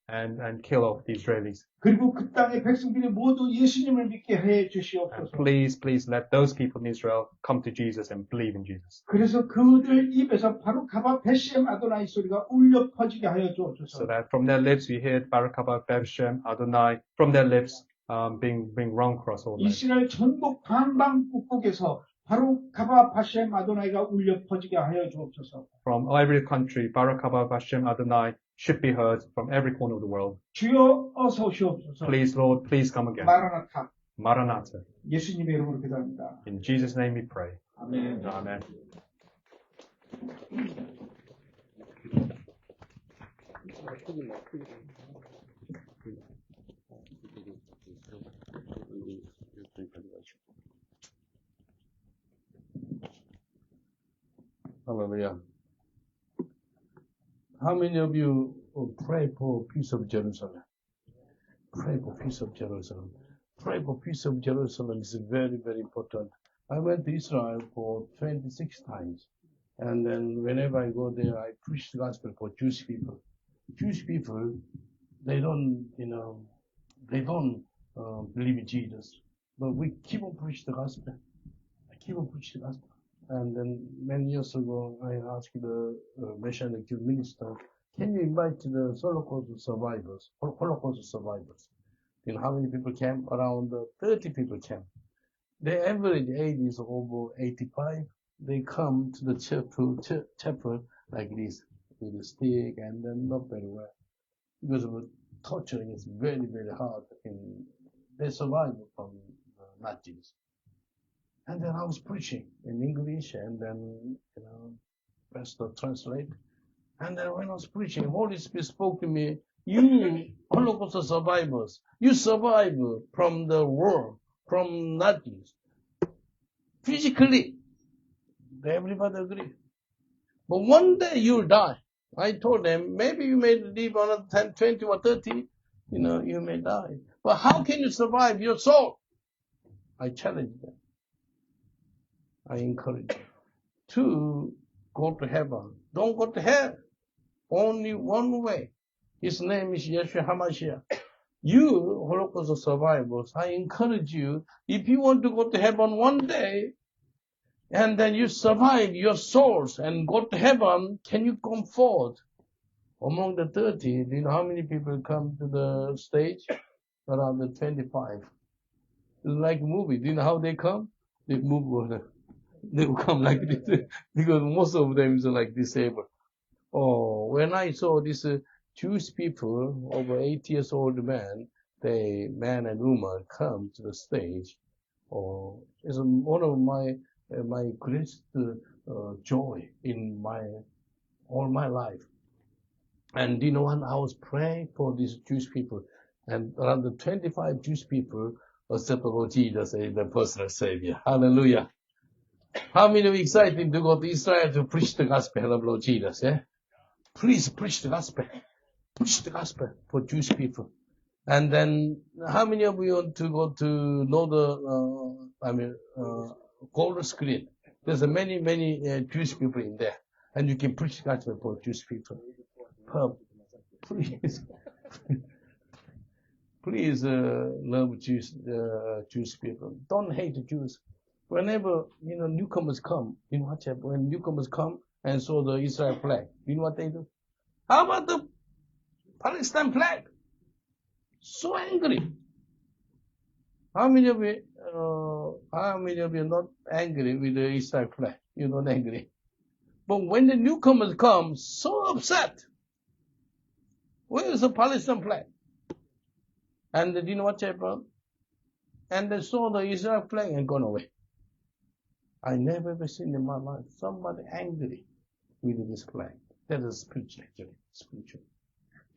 kill off the Israelis. 그리고 그 땅의 백성들이 모두 예수님을 믿게 해 And 주시옵소서. please let those people in Israel come to Jesus and believe in Jesus. 그래서 그들 입에서 바로 가바 베시엠 아도나이 소리가 울려 퍼지게 하여 So 주옵소서. that from their lips we hear Baruch haba Hashem Adonai, from their lips being rung across all men. 이스라엘 전국 방방곡곡에서 바로 가바 바시엠 아도나이가 울려 퍼지게 하여 주옵소서. From every country, Baruch haba Hashem Adonai should be heard from every corner of the world. 주여 어서 오시옵소서. Please, Lord, please come again. 마라나타. Maranatha. 예수님의 이름으로 기도합니다. In Jesus' name we pray. 아멘. Amen. Hallelujah. How many of you pray for peace of Jerusalem? Pray for peace of Jerusalem. Pray for peace of Jerusalem is very, very important. I went to Israel for 26 times. And then whenever I go there, I preach the gospel for Jewish people. Jewish people, they don't believe in Jesus. But we keep on preaching the gospel. I keep on preaching the gospel. And then many years ago, I asked the Messianic Jew minister, can you invite the Holocaust survivors? You know how many people came? Around 30 people came. The average age is over 85. They come to the chapel like this, with a stick, and then not very well. Because of the torturing is very, very hard. And they survived from Nazis. And then I was preaching in English, and then, Pastor translate. And then when I was preaching, Holy Spirit spoke to me, you Holocaust survivors, you survived from the war, from Nazis. Physically, everybody agreed. But one day you'll die. I told them, maybe you may live another 10, 20 or 30, you may die. But how can you survive your soul? I challenged them. I encourage them to go to heaven. Don't go to hell. Only one way. His name is Yeshua HaMashiach. You, Holocaust survivors, I encourage you, if you want to go to heaven one day, and then you survive your souls and go to heaven, can you come forth? Among the 30, do you know how many people come to the stage? Around the 25. It's like a movie. Do you know how they come? They move, they will come like this, because most of them is like disabled. Oh, when I saw this Jewish people, over 8 years old man and woman come to the stage, oh, it's one of my greatest joy in all my life. And you know, when I was praying for these Jewish people, and around the 25 Jewish people accepted the Lord Jesus as their personal Savior. Hallelujah. How many are excited to go to Israel to preach the gospel of Lord Jesus? Yeah? Please preach the gospel. Preach the gospel for Jewish people. And then, how many of you want to go to know Gold Screen? There's many Jewish people in there. And you can preach the gospel for Jewish people. Please love Jewish people. Don't hate the Jews. Whenever newcomers come, you know what happens? When newcomers come and saw the Israel flag, you know what they do? How about the Palestine flag? So angry. How many of you are not angry with the Israel flag? You're not angry. But when the newcomers come, so upset. Where is the Palestine flag? And do you know what happened? And they saw the Israel flag and gone away. I never ever seen in my life somebody angry with this flag. That is spiritual, actually. Spiritual.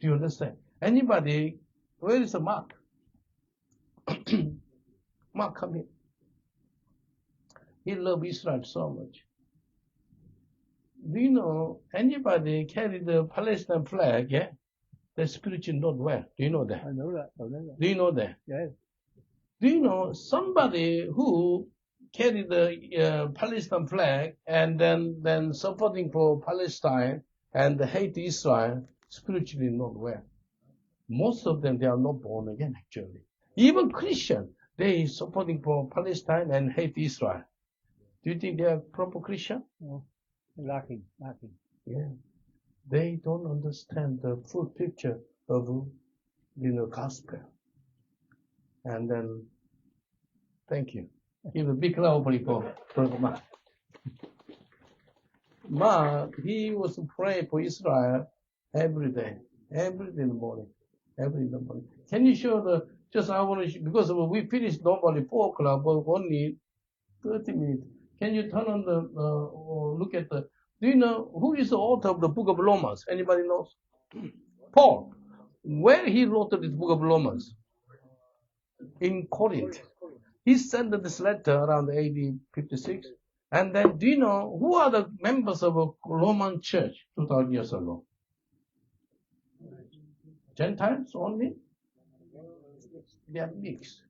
Do you understand? Anybody, where is the Mark? Mark, come here. He loved Israel so much. Do you know anybody carry the Palestine flag, yeah? They're spiritually not well. Do you know that? I know that. Do you know that? Yes. Do you know somebody who carry the Palestine flag and then supporting for Palestine and hate Israel, spiritually not well? Most of them, they are not born again, actually. Even Christian, they supporting for Palestine and hate Israel. Do you think they are proper Christian? No. Lacking. Yeah. They don't understand the full picture of, gospel. And then, thank you. Give a big clap for Brother Mark. Mark, he was praying for Israel every day in the morning. Can you show because we finished normally 4 o'clock, but only 30 minutes. Can you turn on look at do you know who is the author of the book of Romans? Anybody knows? Paul. Where he wrote this book of Romans? In Corinth. He sent this letter around AD 56. And then, do you know who are the members of a Roman church 2,000 years ago? Gentiles only? They are mixed.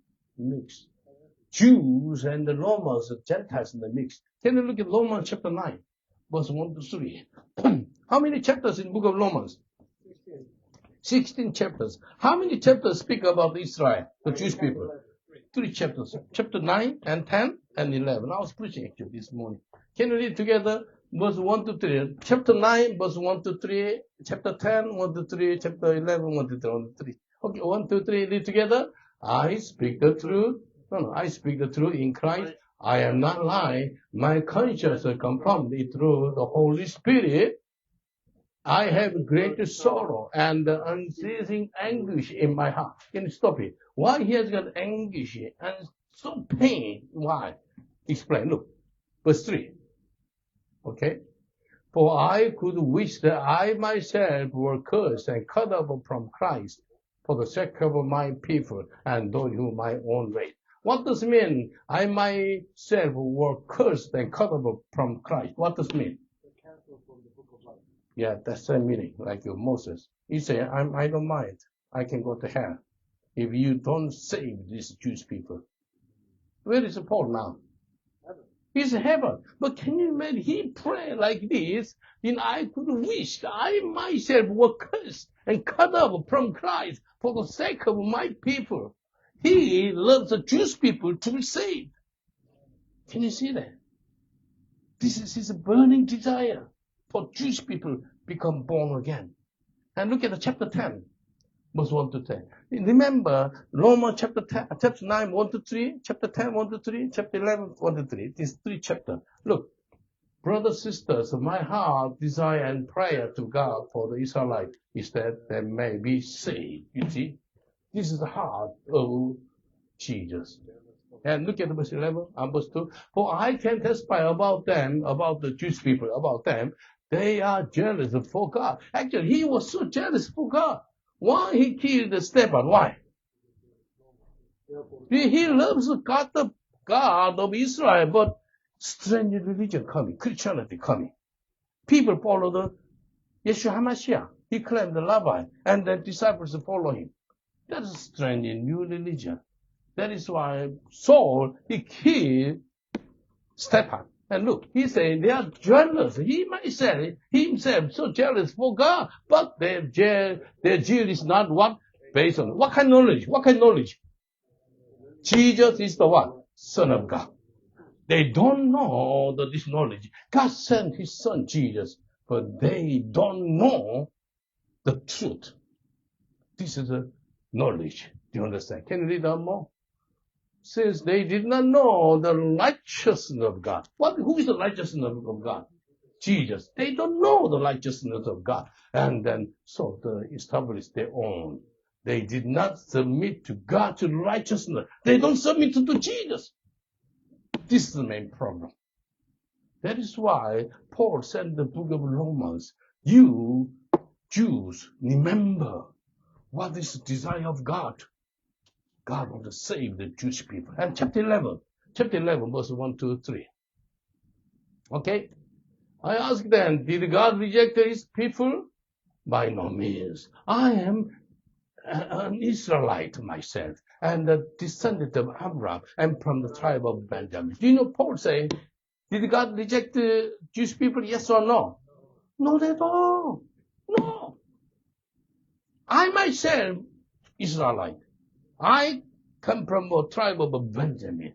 Jews and the Romans, Gentiles in the mix. Can you look at Romans chapter 9, verse 1 to 3? How many chapters in the book of Romans? 16 chapters. How many chapters speak about Israel, the Jewish people? 3 chapters. Chapter 9 and 10 and 11. I was preaching actually this morning. Can you read together? Verse 1 to 3. Chapter 9, verse 1 to 3. Chapter 10, 1 to 3. Chapter 11, 1 to 3. Okay, 1, 2, 3. Read together. I speak the truth. I speak the truth in Christ. I am not lying. My conscience confirmed it through the Holy Spirit. I have great sorrow and unceasing anguish in my heart. Can you stop it? Why he has got anguish and so pain? Why? Explain. Look, verse 3. Okay. For I could wish that I myself were cursed and cut off from Christ for the sake of my people and those whom I own race. What does it mean? I myself were cursed and cut off from Christ. What does it mean? Yeah, that's the meaning, like Moses. He said, I don't mind. I can go to hell if you don't save these Jewish people. Where is Paul now? He's in heaven. But can you imagine, he prayed like this, and I could wish I myself were cursed and cut off from Christ for the sake of my people. He loves the Jewish people to be saved. Can you see that? This is his burning desire for Jewish people to become born again. And look at the chapter 10, verse 1 to 10. Remember, Romans chapter 9, 1 to 3, chapter 10, 1 to 3, chapter 11, 1 to 3. These three chapters. Look, brothers, sisters, my heart, desire, and prayer to God for the Israelites is that they may be saved. You see? This is the heart of Jesus. And look at verse 11 and verse 2. For I can testify about them, about the Jewish people, about them. They are jealous for God. Actually, he was so jealous for God. Why he killed Stephen? Why? He loves God, the God of Israel, but strange religion coming, Christianity coming. People follow the Yeshua HaMashiach. He claimed the Rabbi, and the disciples follow him. That is strange new religion. That is why Saul, he killed Stephen. And look, he said they are jealous. He might say himself so jealous for God, but their zeal is not what? Based on what kind of knowledge? What kind of knowledge? Jesus is the what? Son of God. They don't know this knowledge. God sent his son Jesus, but they don't know the truth. This is the knowledge. Do you understand? Can you read on more? Says they did not know the righteousness of God. Who is the righteousness of God? Jesus. They don't know the righteousness of God. And then, so they established their own. They did not submit to God's righteousness. They don't submit to Jesus. This is the main problem. That is why Paul said in the book of Romans, you Jews, remember what is the desire of God. God wants to save the Jewish people. And chapter 11, verse 1, 2, 3. Okay? I ask them, did God reject his people? By no means. I am an Israelite myself, and a descendant of Abraham, and from the tribe of Benjamin. Do you know Paul saying, did God reject the Jewish people? Yes or no? Not at all. No. I myself, Israelite. I come from a tribe of Benjamin.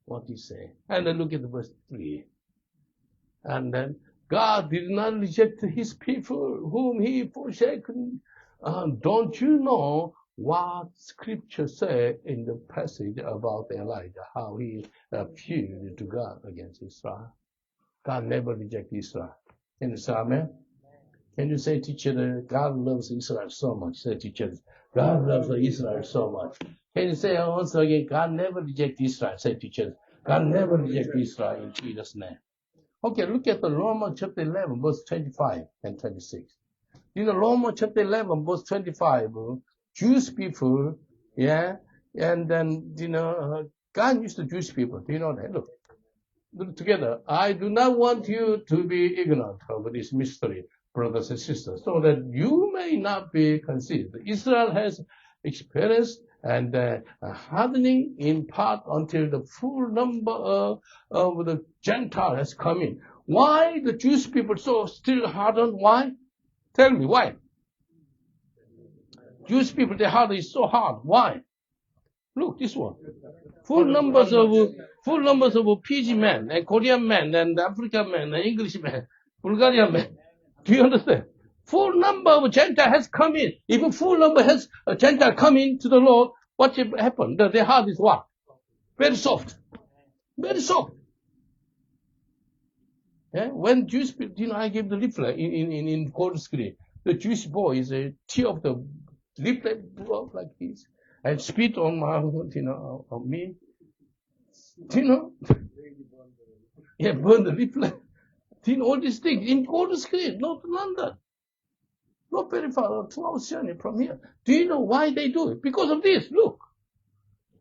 What he say? And then look at verse 3. And then God did not reject his people whom he forsaken. Don't you know what scripture say in the passage about Elijah, how he appealed to God against Israel? God never rejected Israel. Can you say amen? Can you say, teacher, that God loves Israel so much? Say, teacher, God loves Israel so much. Can you say once again, God never rejected Israel? Say, teacher, God never rejected Israel in Jesus' name. Okay, look at the Romans chapter 11, verse 25 and 26. You know, Romans chapter 11, verse 25, Jewish people, yeah, and then, you know, God used the Jewish people. Do you know that? Look together. I do not want you to be ignorant of this mystery, brothers and sisters, so that you may not be conceived. Israel has experienced and hardening in part until the full number of the Gentile has come in. Why the Jewish people so still hardened? Why? Tell me why. Jewish people, their heart is so hard. Why? Look, this one. Full numbers of PG men and Korean men and African men and English men, Bulgarian men. Do you understand? Full number of Gentile has come in. Even full number has a Gentile come in to the Lord. What happened? Their heart is what? Very soft. Very soft. Yeah? When Jewish people, you know, I gave the leaflet in cold screen. The Jewish boy is a tear of the leaflet broke like this and spit on my, you know, on me. Do you know? Yeah, burn the leaflet. Do you know all these things in cold screen, not London. Not very far, 2 hours journey from here. Do you know why they do it? Because of this. Look.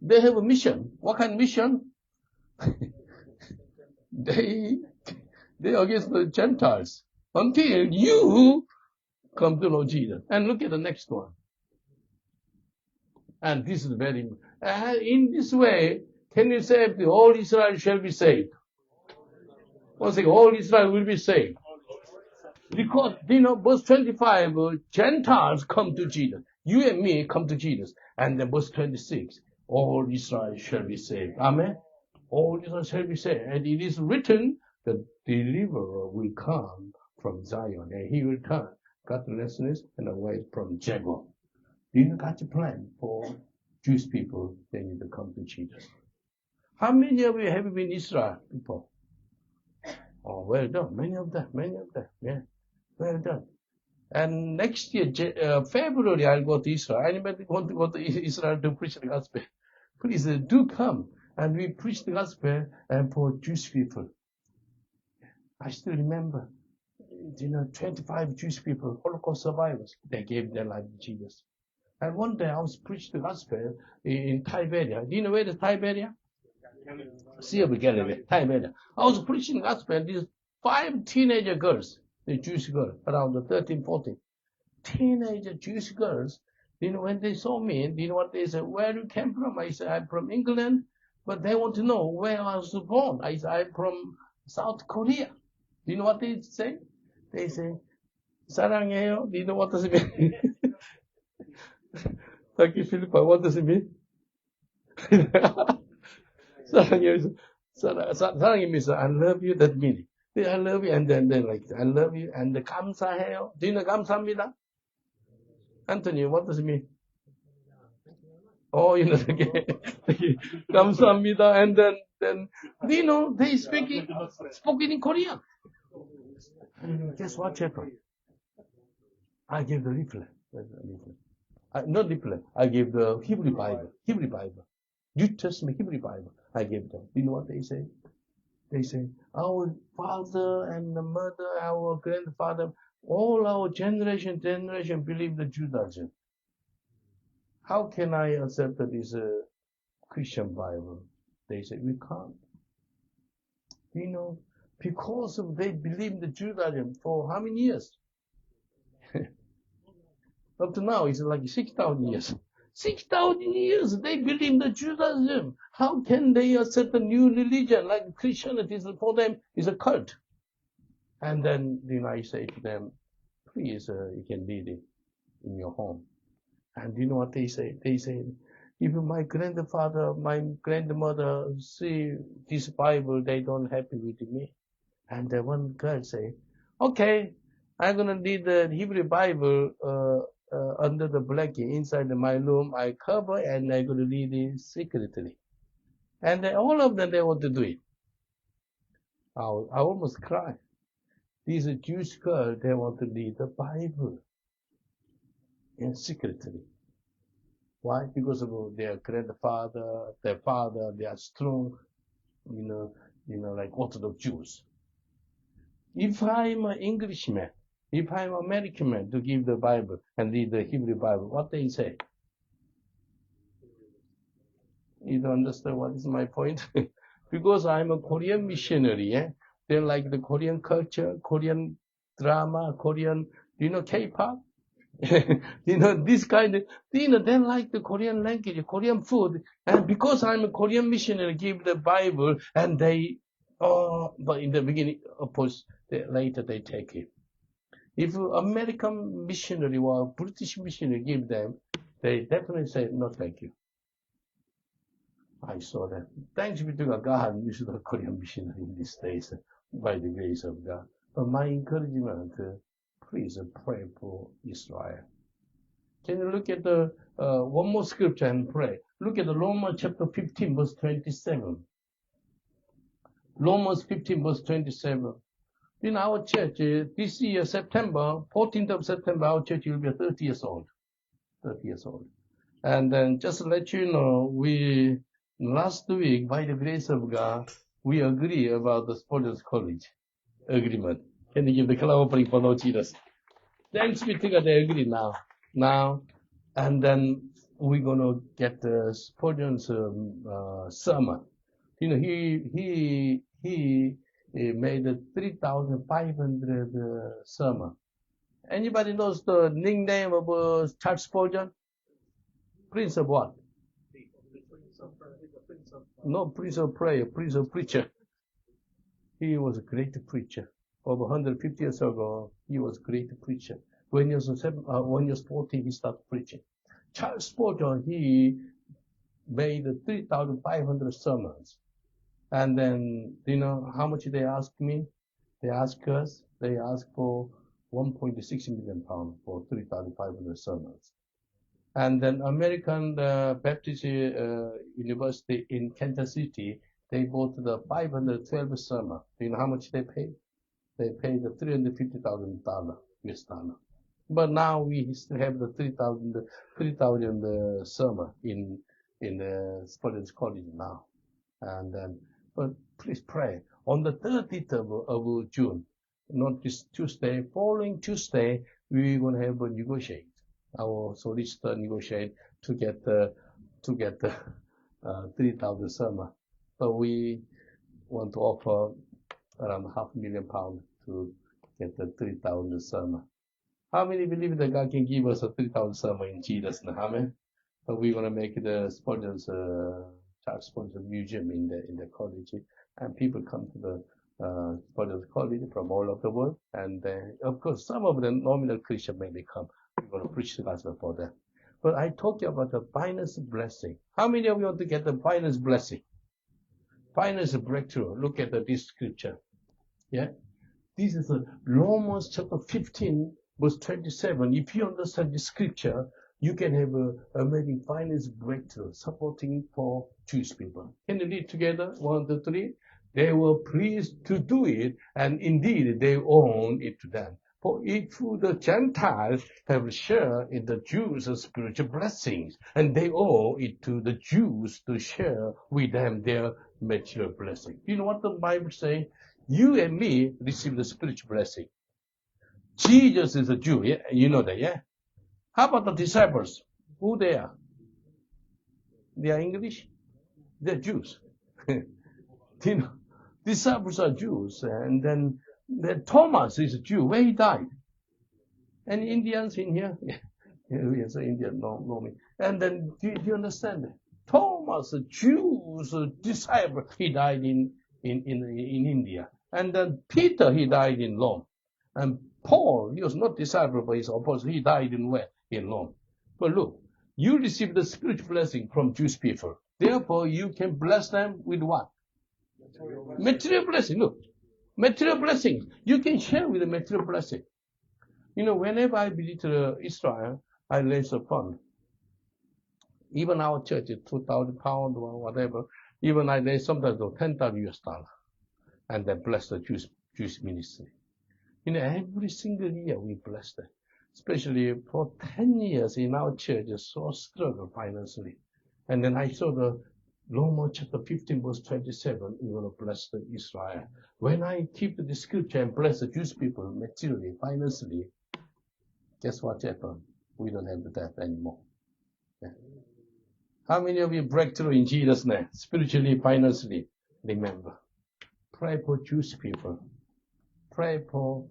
They have a mission. What kind of mission? They against the Gentiles until you come to know Jesus. And look at the next one. And this is very, in this way, can you say the whole Israel shall be saved? Once again, all Israel will be saved. Because, verse 25, Gentiles come to Jesus. You and me come to Jesus. And then verse 26, all Israel shall be saved. Amen. All Israel shall be saved. And it is written, the deliverer will come from Zion, and he will turn godlessness and away from Jacob. God's plan for Jewish people, they need to come to Jesus. How many of you have been Israel before? Oh, well done. Many of them. Yeah, well done. And next year, February, I'll go to Israel. Anybody want to go to Israel to preach the gospel? Please do come. And we preach the gospel and for Jewish people. I still remember, 25 Jewish people, Holocaust survivors, they gave their life to Jesus. And one day I was preaching the gospel in Tiberia. Do you know where is Tiberia? Sea of Galilee, Tiberia. I was preaching the gospel, and these 5 teenager girls, the Jewish girls, around 13, 14. Teenager Jewish girls, when they saw me, what they said? Where you came from? I said, I'm from England, but they want to know where I was born. I said, I'm from South Korea. Do you know what they say? They say, 사랑해요. Do you know what does it mean? Thank you, Philippa. What does it mean? 사랑해요. 사랑해 means I love you. That meaning. I love you, and then like I love you, and 감사해요. Do you know 감사합니다? Anthony, what does it mean? Oh, okay. 감사합니다, and then they spoken in Korean. And guess what happened? I gave the leaflet. Not leaflet. I gave the Hebrew Bible. New Testament Hebrew Bible. I gave them. You know what they say? They say, our father and the mother, our grandfather, all our generation believe the Judaism. How can I accept this Christian Bible? They say, we can't. Because they believe the Judaism for how many years? Up to now, it's like 6,000 years. 6,000 years they believe the Judaism. How can they accept a new religion like Christianity? For them is a cult. And then I say to them, please, you can read it in your home. And you know what they say? They say, even my grandfather, my grandmother see this Bible, they don't happy with me. And then one girl say, okay, I'm going to read the Hebrew Bible under the blanket inside my room. I cover and I'm going to read it secretly. And then all of them, they want to do it. I almost cried. These Jewish girls, they want to read the Bible in secretly. Why? Because of their grandfather, their father, they are strong, like Orthodox Jews. If I'm an Englishman, if I'm an American man to give the Bible and read the Hebrew Bible, what they say? You don't understand what is my point? Because I'm a Korean missionary, They like the Korean culture, Korean drama, Korean, K-pop? This kind of, they like the Korean language, Korean food. And because I'm a Korean missionary, give the Bible, and they, but in the beginning, of course, later they take it. If American missionary or British missionary give them, they definitely say, no, thank you. I saw that. Thanks be to God, used the Korean missionary in these days, by the grace of God. But my encouragement, please pray for Israel. Can you look at the one more scripture and pray? Look at the Romans chapter 15, verse 27. Romans 15, verse 27. In our church, this year, September, 14th of September, our church will be 30 years old. 30 years old. And then just to let you know, last week, by the grace of God, we agree about the Spurgeon College agreement. Can you give the clap offering for Lord Jesus? Thanks be to God, they agree now. And then we're going to get the Spurgeon's sermon. He made a 3,500 sermon. Anybody knows the nickname of Charles Spurgeon? Prince of what? No, Prince of Prayer, Prince of Preacher. He was a great preacher. Over 150 years ago, he was a great preacher. When he was 14, he started preaching. Charles Spurgeon, he made 3,500 sermons. And then, you know how much they asked me? They asked us, they asked for 1.6 million pounds for 3,500 sermons. And then American Baptist University in Kansas City, they bought the 512 sermon. Do you know how much they paid? They paid the $350,000 US dollar. But now we still have the 3,000 sermon in Spurgeon's College now. And then, but please pray. On the 30th of June, not this Tuesday, following Tuesday, we're going to have a negotiate. Our solicitor negotiate to get the 3,000 sermon. So we want to offer around £500,000 to get the 3,000 sermon. How many believe that God can give us a 3,000 sermon in Jesus' name? Amen. So we're going to make the Spurgeon's Charles Spurgeon Museum in the college, and people come to the Spurgeon's College from all over the world. And of course, some of the nominal Christian may come. We're going to preach the gospel for them. But I talk about the finance blessing. How many of you want to get the finance blessing? Finance breakthrough. Look at this scripture. Yeah, this is Romans chapter 15, verse 27. If you understand this scripture, you can have a amazing finance breakthrough supporting for Jewish people. Can you read together? 1, 2, 3. They were pleased to do it, and indeed they own it to them. For if the Gentiles have share in the Jews' spiritual blessings, and they owe it to the Jews to share with them their material blessing. You know what the Bible says? You and me receive the spiritual blessing. Jesus is a Jew, yeah? You know that, yeah? How about the disciples? Who they are? They are English? They're Jews. You know, disciples are Jews, and then Thomas is a Jew. Where he died? Any Indians in here? Yeah, yes, Indian, no me. And then, do you understand that? Thomas, a Jew's disciple, he died in India. And then Peter, he died in Rome. And Paul, he was not disciple, but his apostle, he died in where? In Rome. But look, you receive the spiritual blessing from Jewish people. Therefore, you can bless them with what? Material blessing. Look, material blessing. You can share with the material blessing. You know, whenever I visit Israel, I raise a fund. Even our church is 2,000 pounds or whatever. Even I raise sometimes $10,000 and then bless the Jewish ministry. You know, every single year we bless them. Especially for 10 years in our church, so struggle financially. And then I saw the Romans chapter 15, verse 27, we're going to bless the Israel. When I keep the scripture and bless the Jewish people materially, financially, guess what happened? We don't have the debt anymore. Yeah. How many of you break through in Jesus' name? Spiritually, financially. Remember, pray for Jewish people. Pray for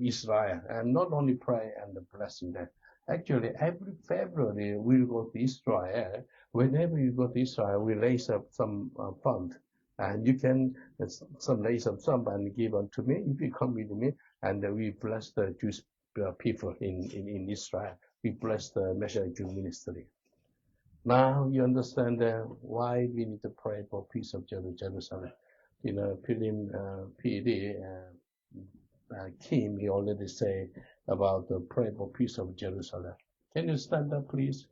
Israel. And not only pray and blessing them. Actually, every February we'll go to Israel. Whenever you go to Israel, we raise up some fund. And you can raise up some and give unto me. If you come with me, and we bless the Jewish people in Israel. We bless the Messianic Jew ministry. Now you understand why we need to pray for peace of Jerusalem. You know, PD, Kim, he already say about the prayer for peace of Jerusalem. Can you stand up, please?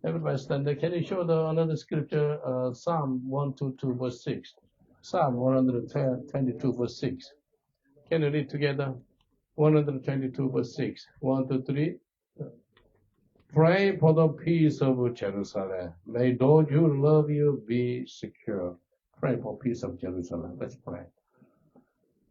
Everybody stand up. Can you show another scripture? Psalm 122, verse 6. Psalm 122, verse 6. Can you read together? 122, verse 6. 1, 2, 3. Pray for the peace of Jerusalem. May those who love you be secure. Pray for peace of Jerusalem. Let's pray.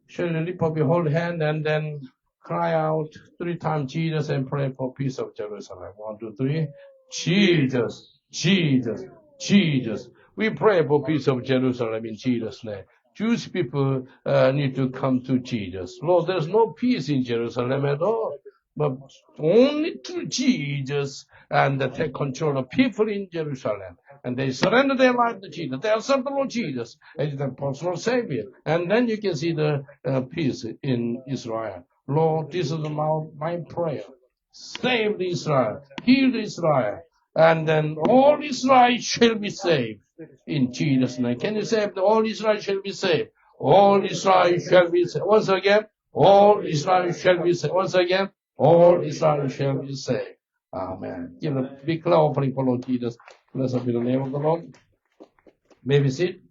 Shall you lift up your whole hand and then cry out 3 times Jesus and pray for peace of Jerusalem. 1, 2, 3. Jesus, Jesus, Jesus. We pray for peace of Jerusalem in Jesus' name. Jewish people need to come to Jesus. Lord, there's no peace in Jerusalem at all. but only through Jesus and take control of people in Jerusalem. And they surrender their life to Jesus. They accept the Lord Jesus as their personal Savior. And then you can see the peace in Israel. Lord, this is my prayer. Save Israel. Heal Israel. And then all Israel shall be saved. In Jesus' name. Can you say all Israel shall be saved? All Israel shall be saved. Once again, all Israel shall be saved. Once again, all Israel shall be saved. Amen. Give a big clap offering for Lord Jesus. Blessed be the name of the Lord. May we sit.